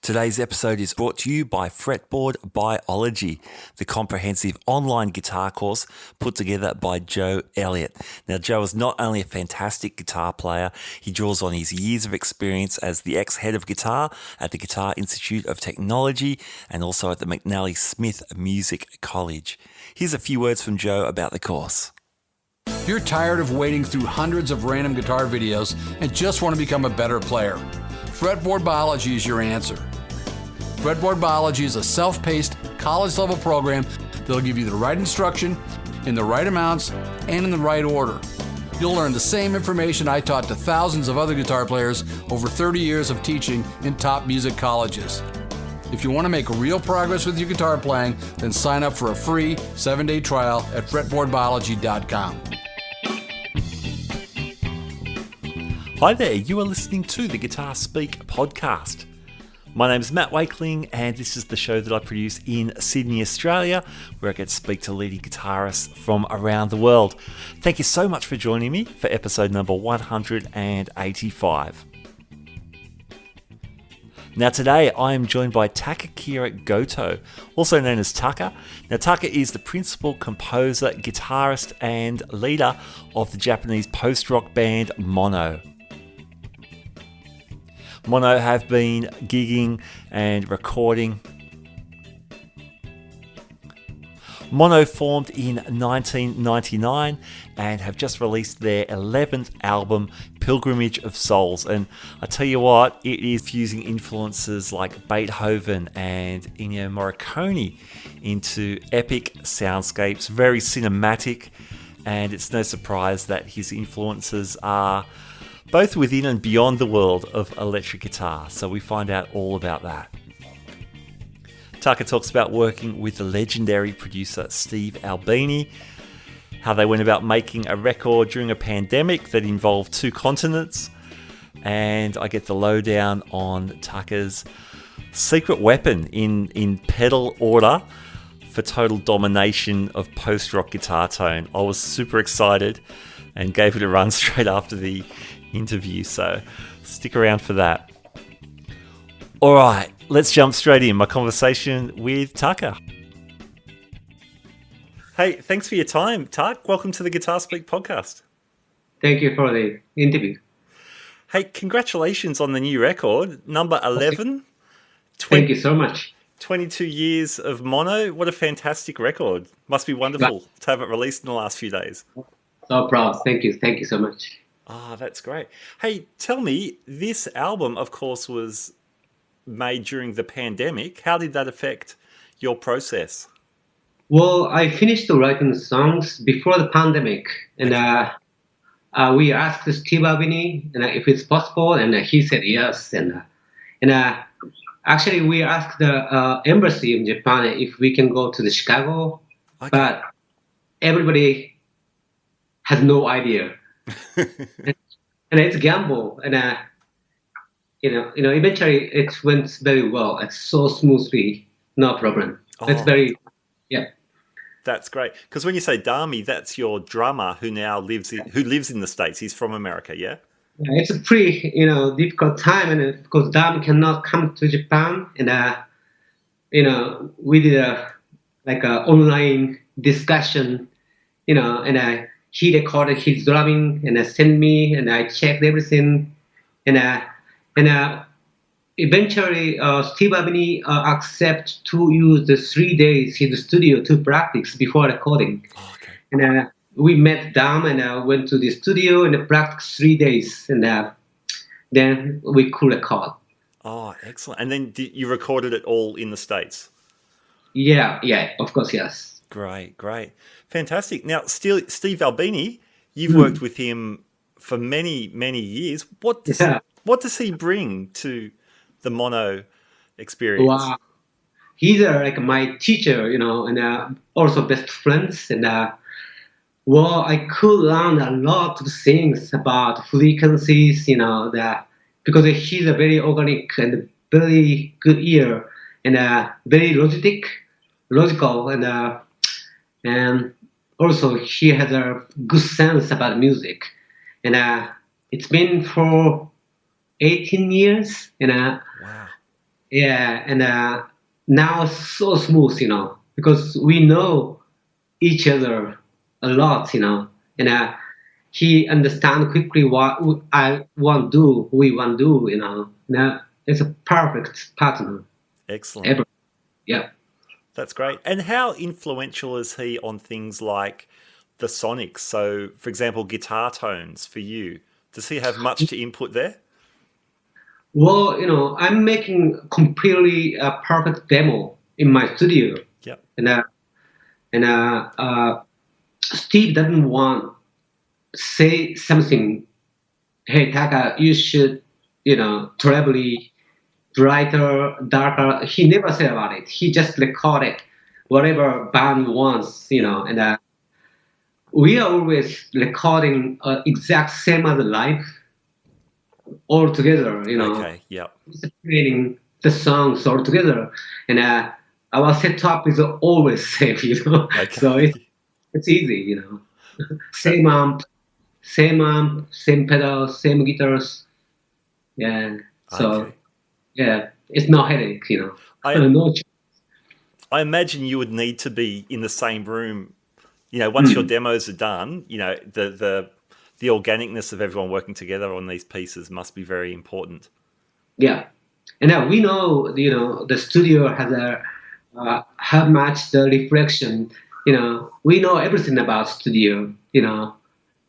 Today's episode is brought to you by Fretboard Biology, the comprehensive online guitar course put together by Joe Elliott. Now, Joe is not only a fantastic guitar player, he draws on his years of experience as the ex-head of guitar at the Guitar Institute of Technology and also at the McNally Smith Music College. Here's a few words from Joe about the course. If you're tired of wading through hundreds of random guitar videos and just want to become a better player, Fretboard Biology is your answer. Fretboard Biology is a self-paced, college-level program that'll give you the right instruction, in the right amounts, and in the right order. You'll learn the same information I taught to thousands of other guitar players over 30 years of teaching in top music colleges. If you want to make real progress with your guitar playing, then sign up for a free 7-day trial at fretboardbiology.com. Hi there, you are listening to the Guitar Speak podcast. My name is Matt Wakeling, and this is the show that I produce in Sydney, Australia, where I get to speak to leading guitarists from around the world. Thank you so much for joining me for episode number 185. Now today I am joined by Takaakira Goto, also known as Taka. Now Taka is the principal composer, guitarist and leader of the Japanese post-rock band Mono. Mono have been gigging and recording. Mono formed in 1999 and have just released their 11th album, Pilgramige of Souls. And I tell you what, it is fusing influences like Beethoven and Ennio Morricone into epic soundscapes, very cinematic, and it's no surprise that his influences are both within and beyond the world of electric guitar. So we find out all about that. Taka talks about working with the legendary producer Steve Albini, how they went about making a record during a pandemic that involved two continents, and I get the lowdown on Taka's secret weapon in pedal order for total domination of post-rock guitar tone. I was super excited and gave it a run straight after the interview, so stick around for that. All right, let's jump straight in. My conversation with Taka. Hey, thanks for your time, Tak. Welcome to the Guitar Speak podcast. Thank you for the interview. Hey, congratulations on the new record, number 11. Thank you so much. 22 years of Mono. What a fantastic record. Must be wonderful to have it released in the last few days. So proud. Thank you. Thank you so much. Ah, that's great. Hey, tell me, this album, of course, was made during the pandemic. How did that affect your process? Well, I finished writing songs before the pandemic, and we asked Steve Albini if it's possible, and he said yes. And actually, we asked the embassy in Japan if we can go to the Chicago, but everybody has no idea. and it's a gamble, and eventually it went very well. It's so smoothly, no problem. It's very, That's great. Because when you say Dami, that's your drummer who now lives in the States. He's from America, yeah. It's a pretty difficult time, and because Dami cannot come to Japan, and we did a online discussion, and he recorded his drumming and sent me, and I checked everything, and eventually Steve Albini accepted to use the 3 days in the studio to practice before recording. Oh, okay. And we met Dam and went to the studio and practiced 3 days, and then we could record. Oh, excellent. And then you recorded it all in the States? Yeah, of course, yes. Great. Fantastic. Now, Steve Albini, you've worked with him for many, many years. What does he bring to the Mono experience? Wow. He's like my teacher, and also best friends. And I could learn a lot of things about frequencies, because he's a very organic and very good ear, and very logical, and also he has a good sense about music. And it's been for 18 years, and wow. yeah, and now so smooth, because we know each other a lot, and he understand quickly what I want to do, we want to do, Now it's a perfect partner Excellent. ever. Yeah. That's great. And how influential is he on things like the sonics? So, for example, guitar tones for you. Does he have much to input there? Well, I'm making completely a perfect demo in my studio, Yep. and Steve doesn't want say something. Hey, Taka, you should, trebly brighter, darker. He never said about it. He just recorded whatever band wants, and we are always recording exact same as live all together, Okay. Yep. creating the songs all together, and our setup is always same, Okay. So it's easy, same amp, same pedals, same guitars, yeah. So Okay. yeah, it's no headache, I no. I imagine you would need to be in the same room. Once your demos are done, the organicness of everyone working together on these pieces must be very important. Yeah, and we know, the studio has how much the reflection. We know everything about studio.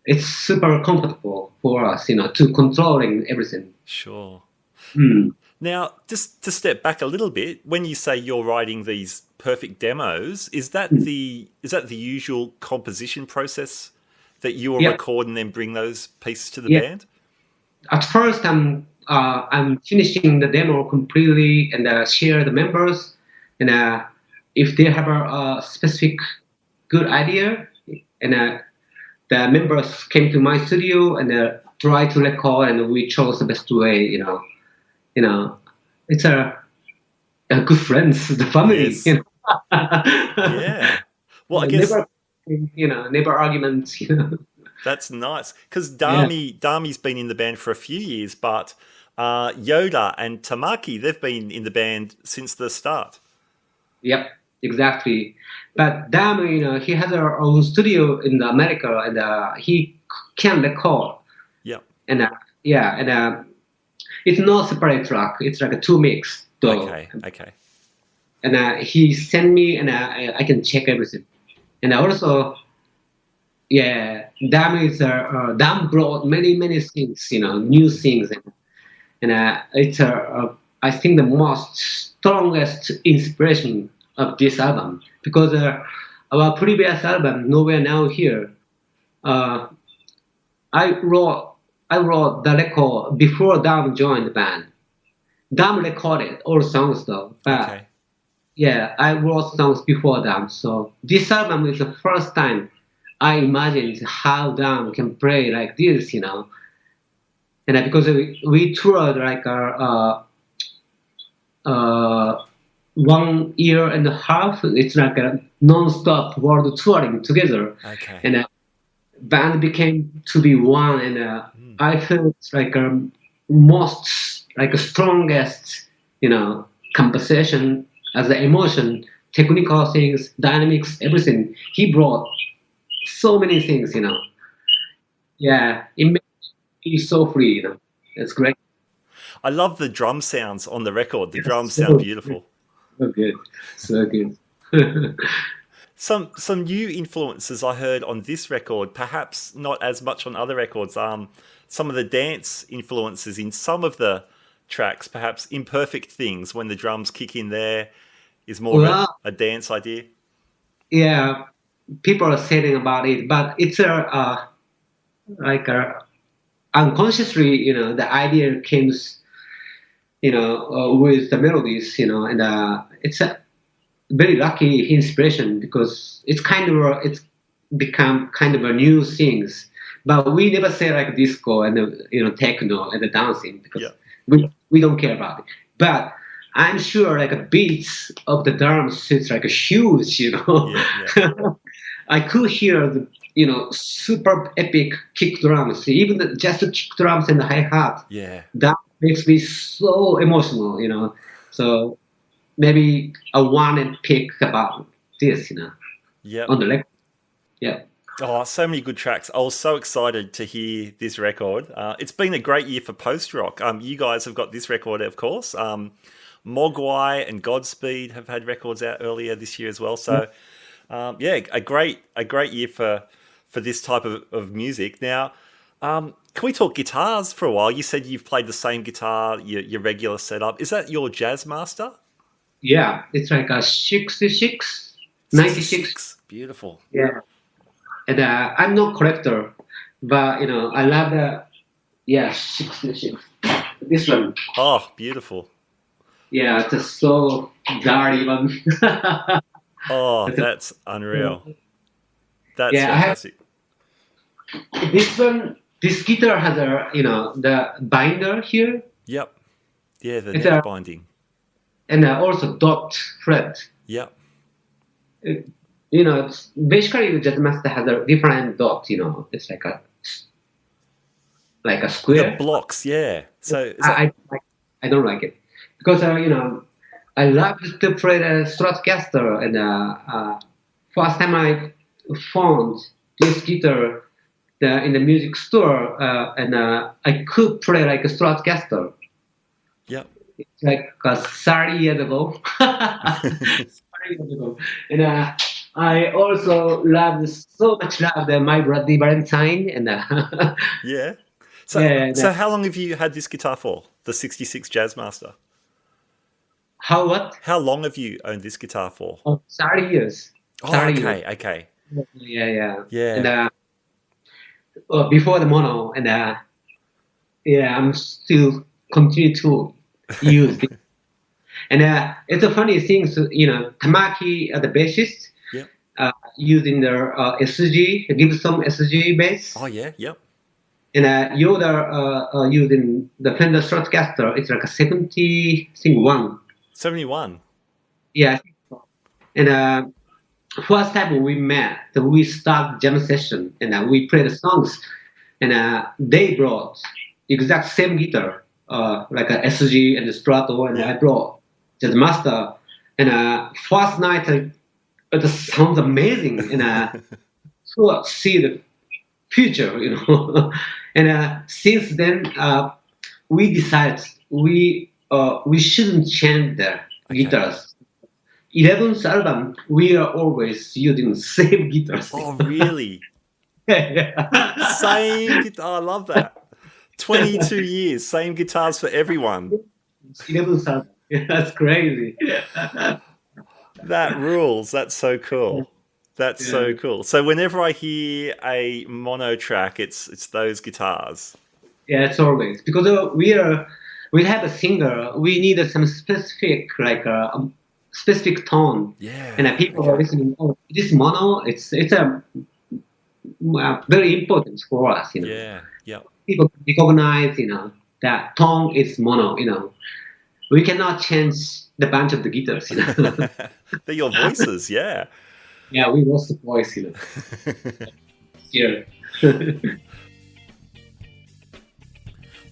It's super comfortable for us, to controlling everything. Sure. Mm. Now, just to step back a little bit, when you say you're writing these perfect demos, is that the usual composition process that you will Yeah, record and then bring those pieces to the yeah. band? At first, I'm finishing the demo completely and share the members, and if they have a specific good idea, and the members came to my studio and try to record, and we chose the best way. It's a good friends, the family. Yes. Yeah. Well, I guess Never, never arguments. that's nice because Yeah. Dami's been in the band for a few years, but Yoda and Tamaki, they've been in the band since the start. Yep, exactly. But Dam, he has our own studio in America, and he can record. Yep. And yeah, and it's not separate track. It's like a two mix. Though. Okay. And he sent me, and I can check everything. And also, yeah, Dam brought many things, new things, and it's I think the most strongest inspiration of this album, because our previous album Nowhere Now Here, I wrote the record before Dam joined the band. Dam recorded all songs though, but Okay. yeah, I wrote songs before Dam. So this album is the first time I imagined how Dam can play like this, and because we toured like 1 year and a half, it's like a non-stop world touring together. Okay. And band became to be one, and I felt like most like strongest, composition as the emotion, technical things, dynamics, everything. He brought so many things, Yeah, it made me so free, It's great. I love the drum sounds on the record. The drums So sound beautiful. good, so good. Some new influences I heard on this record, perhaps not as much on other records. Some of the dance influences in some of the tracks, perhaps Imperfect Things, when the drums kick in there, is more of a dance idea. Yeah, people are saying about it, but it's unconsciously, the idea came, with the melodies, and it's a very lucky inspiration, because it's become kind of a new things. But we never say like disco and techno and the dancing, because we don't care about it. But I'm sure like a beats of the drums, it's like a huge, I could hear the super epic kick drums, even just the kick drums and the hi hat. Yeah. That makes me so emotional, So maybe I want to pick about this, Yeah. on the record. Yeah. Oh, so many good tracks. I was so excited to hear this record. It's been a great year for post-rock. You guys have got this record, of course. Mogwai and Godspeed have had records out earlier this year as well. So, a great year for this type of music. Now, can we talk guitars for a while? You said you've played the same guitar, your regular setup. Is that your Jazz Master? Yeah, it's like a 66, 96. Beautiful. Yeah. And I'm not collector, but I love the 66. This one. Oh, beautiful. Yeah, it's so dirty one. Oh, that's unreal. That's Yeah, fantastic. This guitar has the binder here. Yep. Yeah, the It's neck binding. And also dot fret. Yep. Basically the Jazz Master has a different dot. It's like a square. The blocks, yeah. So I don't like it because I love to play the Stratocaster, and first time I found this guitar in the music store, and I could play like a Stratocaster. Yep. It's like 30 years ago. 30 years ago. And I also so much love My Bloody Valentine. And yeah. So, yeah, so how long have you had this guitar for? The 66 Jazz Master. What? How long have you owned this guitar for? 30 years. Oh, 30 okay, years. okay. Yeah. Yeah. And before the mono, and I'm still continue to use it. And it's a funny thing. So, Tamaki, the bassist, Yep. Using their SG, Gibson SG bass. Oh, yeah, yep. And Yoda using the Fender Stratocaster. It's like a 71. 71. Yeah. And first time we met, we start jam session, and we play the songs, and they brought exact same guitar, like a SG and the Strato, and I brought Jazz Master. And first night, it sounds amazing, and so see the future, And since then, we decided we shouldn't change the guitars. 11th album, we are always using the same guitars. Oh, really? Same guitar. I love that. 22 years, same guitars for everyone. 11th album. That's crazy. That rules. That's so cool. That's so cool. So whenever I hear a mono track, it's those guitars. Yeah, it's always because we have a singer. We need some specific specific tone. Yeah. And people are listening. Oh, this mono. It's a very important for us. Yeah. Yep. People recognize that tone is mono. We cannot change the bunch of the guitars. They're your voices. Yeah. Yeah, we lost the voice. Here.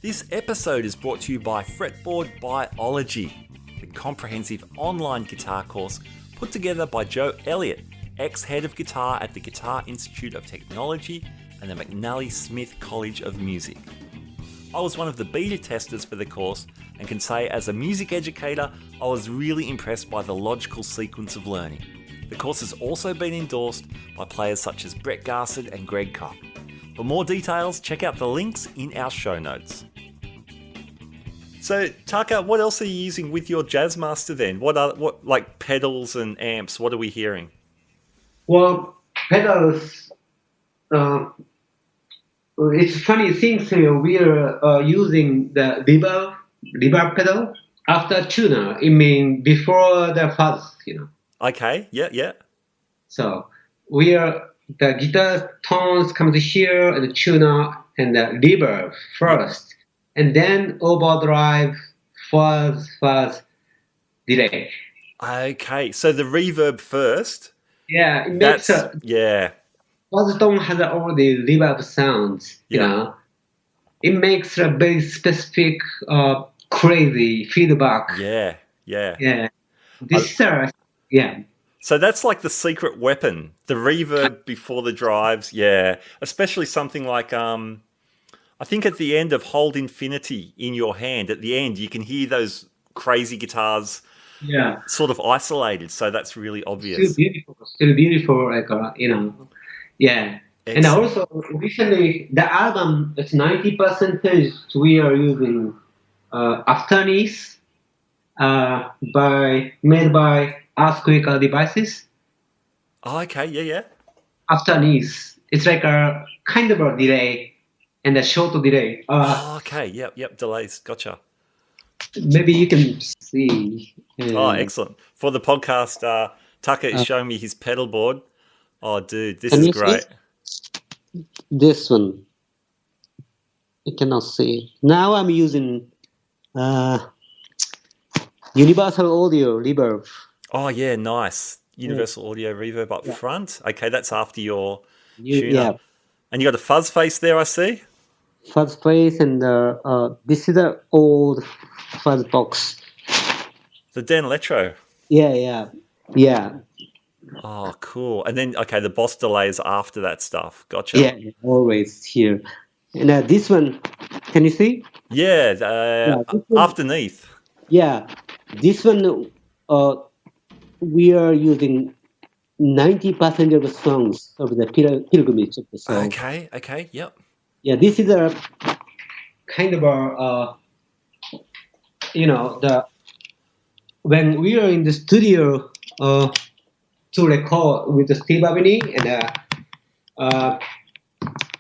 This episode is brought to you by Fretboard Biology, the comprehensive online guitar course put together by Joe Elliott, ex-head of guitar at the Guitar Institute of Technology and the McNally Smith College of Music. I was one of the beta testers for the course and can say as a music educator, I was really impressed by the logical sequence of learning. The course has also been endorsed by players such as Brett Garsed and Greg Koch. For more details, check out the links in our show notes. So, Taka, what else are you using with your Jazz Master then? What like pedals and amps? What are we hearing? Well, pedals. It's funny thing. We are using the reverb pedal after tuner. I mean, before the fuzz. Okay. Yeah. So the guitar tones comes here and the tuner and the reverb first, and then overdrive, fuzz, delay. Okay, so the reverb first. Yeah, it makes fuzz tone has already reverb sounds. It makes a very specific, crazy feedback. Yeah. Yeah. Yeah. This yeah. So that's like the secret weapon, the reverb before the drives. Yeah, especially something like I think at the end of Hold Infinity in Your Hand, at the end you can hear those crazy guitars Yeah. sort of isolated. So that's really obvious. Still beautiful, like yeah. And Excellent. also recently the album is 90% we are using Afterneath made by Earthquake Devices. Oh, okay. Yeah, yeah. Afterneath, it's like a kind of a delay and a short delay. Oh, okay. Yep, yep. Delays. Gotcha. Maybe you can see. Oh, excellent. For the podcast, Taka is showing me his pedal board. Oh, dude, this Can is you see great. this one? You cannot see. Now I'm using Universal Audio Reverb. Oh, yeah, nice. Universal Audio Reverb up front. Okay, that's after your tuner. Yeah, And you got a fuzz face there, I see. fuzz face, and this is the old fuzz box. The Dan Electro. Yeah. Oh, cool. And then, okay, the Boss delay is after that stuff. Gotcha. Yeah, always here. And this one, can you see? Yeah, this one, underneath. yeah, this one we are using 90% of the songs of the Pilgrimage of the Souls. Okay, yep. Yeah, this is a kind of a when we are in the studio to record with Steve Albini, and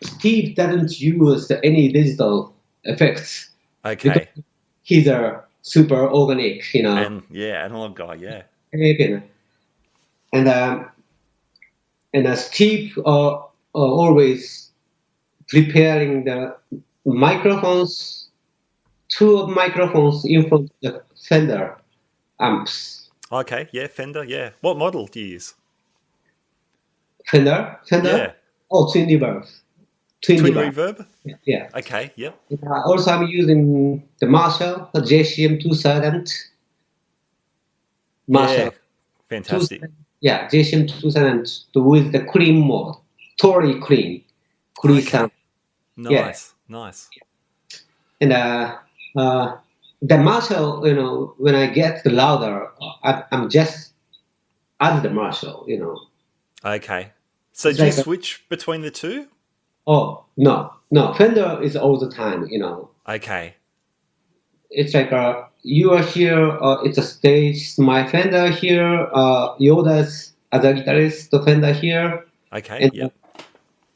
Steve doesn't use any digital effects. Okay. Because he's a super organic, And analog guy, yeah. And Steve always preparing the microphones, two microphones in front of the Fender amps. Okay, yeah, Fender, yeah. What model do you use? Fender? Yeah. Oh, Twin Reverb. Twin Reverb? Yeah. Okay, yep. Also, I'm using the Marshall, the JCM 2000. Marshall. Yeah, fantastic. Yeah, JCM 2000 with the clean mode. Totally clean. Clean sound. Nice. And the Marshall, when I get louder, I'm just add the Marshall, Okay. So do you switch between the two? Oh, no. Fender is all the time, Okay. It's like you are here, it's a stage, my Fender here, Yoda's other guitarist, the Fender here. Okay, and yep.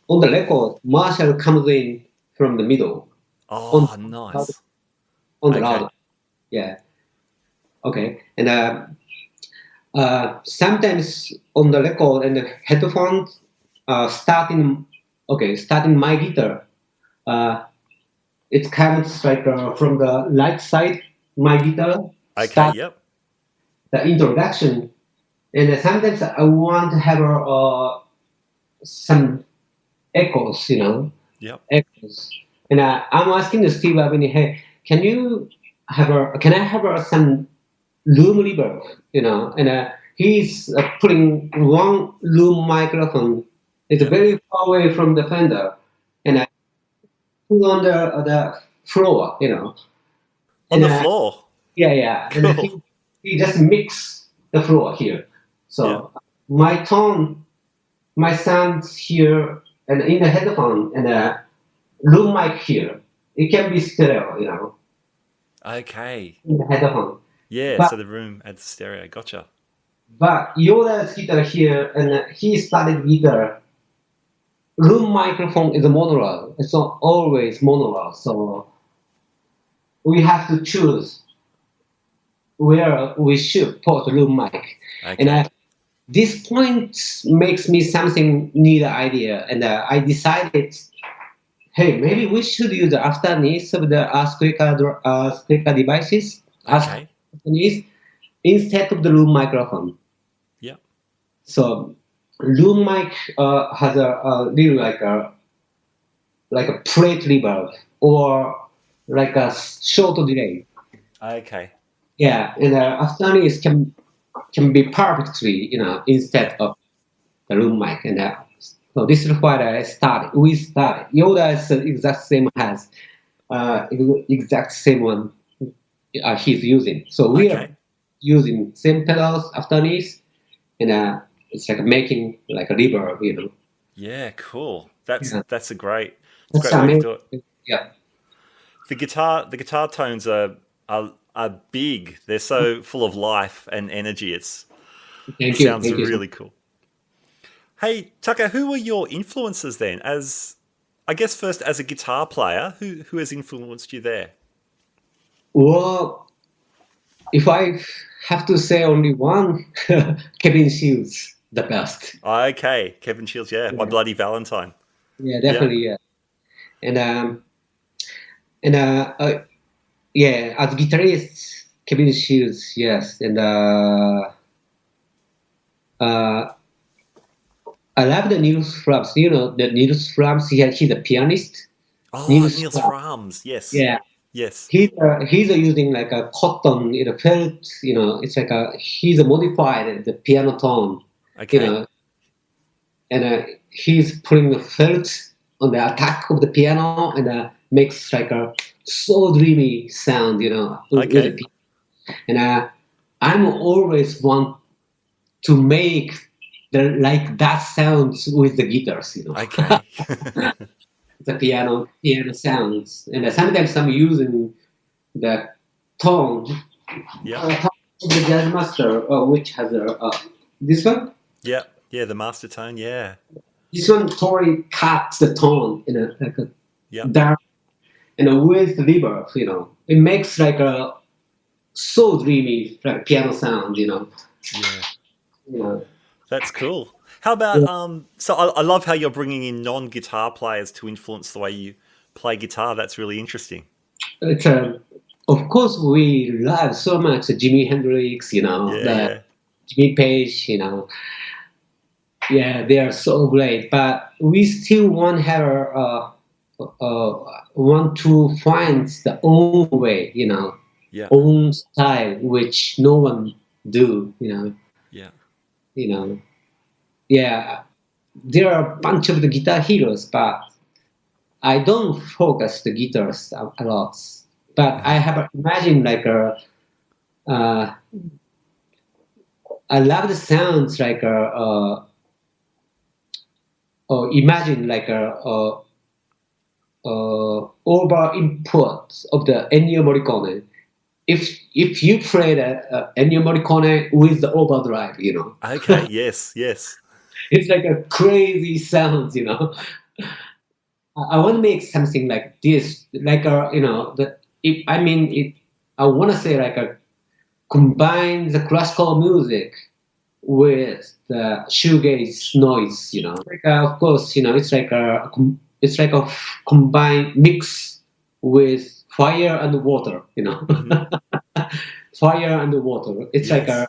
On the record, Marshall comes in from the middle. Oh, nice. On the louder. Yeah. Okay. And sometimes on the record and the headphones, starting my guitar, it comes like from the right side, my guitar. Okay, yep. The introduction, and sometimes I want to have some echoes, Yep. Echoes. And I'm asking Steve Albini, hey, can I have some room reverb, And he's putting one room microphone. It's very far away from the Fender, and I put on the floor, On the floor? Yeah. Cool. And he just mix the floor here. So my tone, my sound here, and in the headphone, and room mic here, it can be stereo, Okay. in the headphone. Yeah, so the room adds stereo. Gotcha. But Yoda's guitar here, and he started guitar. Room microphone is a monaural. It's not always monaural, so we have to choose where we should put room mic. Okay. And this point makes me something neat idea, and I decided, hey, maybe we should use the afterneath of the speaker devices. Okay. Afterneath instead of the room microphone. Yeah. So room mic has a little like a plate reverb or like a short delay. Okay. yeah, and Afghanis can be perfectly, instead of the room mic, and so this is what I started. We started. Yoda is the exact same has exact same one he's using. So we are Okay. using same pedals Afghanis, and it's like making like a reverb. Yeah, cool. Yeah, That's it's a that's great way to amazing. do it. Yeah, The guitar tones are big. They're so full of life and energy. It sounds thank you so much. really cool. Hey, Taka, who were your influences then? As I guess first as a guitar player, who has influenced you there? Well, if I have to say only one, Kevin Shields, the best. Okay, Kevin Shields, yeah, My Yeah, Bloody Valentine. yeah, Yeah, definitely, yeah. And and yeah, as guitarist, Kevin Shields, yes, and uh, I love the Niels Frams. You know the Niels Frams. He's a pianist. oh, Niels Niels Frams. Frams, yes, Yeah, yes, he's using like a cotton, felt. It's like he's a modified the piano tone. You okay, know, and he's putting the felt on the attack of the piano, and makes like a so dreamy sound. With the okay, piano. And I'm always want to make like that sounds with the guitars. okay. The piano sounds, and sometimes I'm using the tone, Yep, tone of the jazz master, which has this one. yep, yeah, the master tone, yeah, This one totally cuts the tone in a like a yep, dark, with the reverb. It makes like a so dreamy like piano sound. yeah. You know. That's cool. How about Yeah. So I love how you're bringing in non-guitar players to influence the way you play guitar. That's really interesting. It's of course we love so much Jimi Hendrix. Yeah, The yeah, Jimmy Page. Yeah, they are so great, but we still want to find the own way, yeah, own style, which no one do, yeah, you know. Yeah, there are a bunch of the guitar heroes, but I don't focus the guitars a lot. But I hmm, have imagined like I love the sounds like or imagine like over input of the Ennio Morricone. If you play the Ennio Morricone with the overdrive, okay, yes, yes, it's like a crazy sounds. I want to make something like this, like the if I mean it. I want to say like a combine the classical music with the shoegaze noise. Like of course, it's like a combined mix with fire and water. hmm, Fire and water. It's like yes,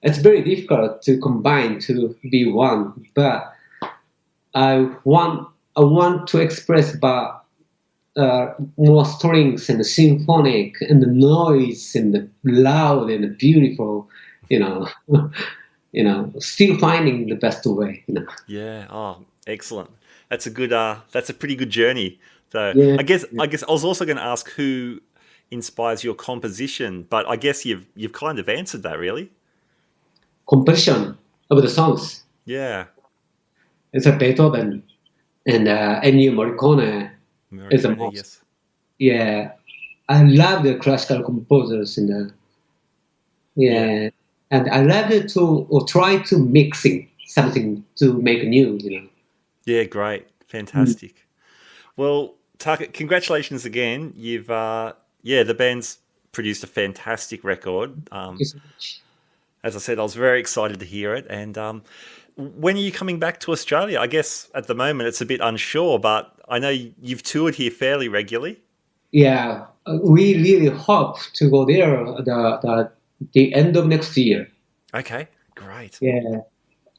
it's very difficult to combine to be one, but I want to express about more strings and the symphonic and the noise and the loud and the beautiful, you know, still finding the best way. yeah. Oh, excellent. That's a good. That's a pretty good journey. So Yeah, I guess I was also going to ask who inspires your composition, but I guess you've kind of answered that really. composition of the songs. Yeah, It's a Beethoven and Ennio Morricone is the Morricone. most. Yes. Yeah, I love the classical composers and Yeah. yeah, and I love it to or try to mixing something to make new. Yeah. Great. Mm. Fantastic. Well, Taka, congratulations again. Yeah, the band's produced a fantastic record. Thank you so much. As I said, I was very excited to hear it. And when are you coming back to Australia? I guess at the moment it's a bit unsure, but I know you've toured here fairly regularly. Yeah, we really hope to go there the end of next year. Okay, great. Yeah,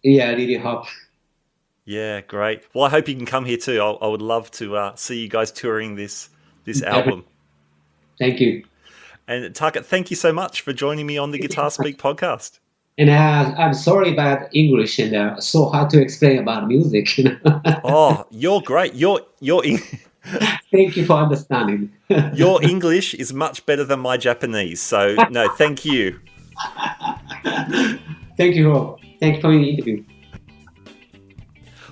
yeah, I really hope. Yeah, great. Well, I hope you can come here too. I would love to see you guys touring this Definitely. album. Thank you. And Taka, thank you so much for joining me on the Guitar Speak podcast. And I'm sorry about English and so hard to explain about music. Oh, you're great. Thank you for understanding. Your English is much better than my Japanese. So, no, thank you. Thank you for the interview.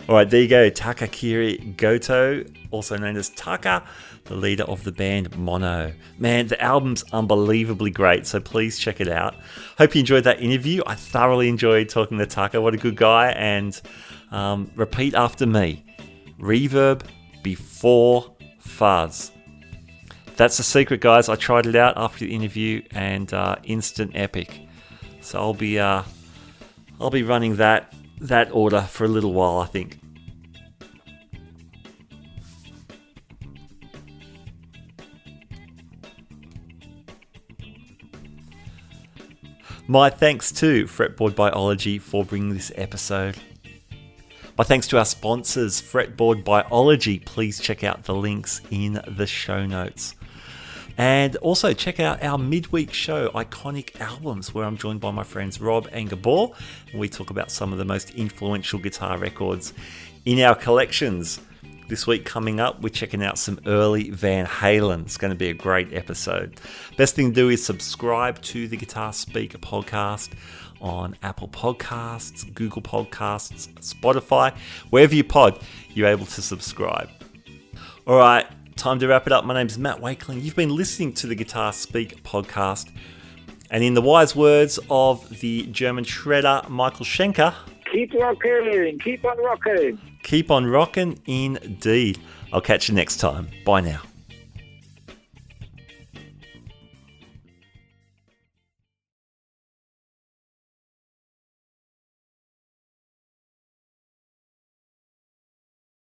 All right, there you go. Takaakira Goto, also known as Taka, the leader of the band Mono. Man, the album's unbelievably great, so please check it out. Hope you enjoyed that interview. I thoroughly enjoyed talking to Taka. What a good guy. And repeat after me. Reverb before fuzz. That's the secret, guys. I tried it out after the interview and instant epic. So I'll be running that order for a little while, I think. My thanks to Fretboard Biology for bringing this episode. My thanks to our sponsors, Fretboard Biology. Please check out the links in the show notes. And also check out our midweek show, Iconic Albums, where I'm joined by my friends Rob and Gabor. And we talk about some of the most influential guitar records in our collections. This week coming up, we're checking out some early Van Halen. It's going to be a great episode. Best thing to do is subscribe to the Guitar Speak podcast on Apple Podcasts, Google Podcasts, Spotify. Wherever you pod, you're able to subscribe. All right, time to wrap it up. My name's Matt Wakeling. You've been listening to the Guitar Speak podcast. And in the wise words of the German shredder Michael Schenker, keep rocking, keep on rocking. Keep on rocking indeed. I'll catch you next time. Bye now.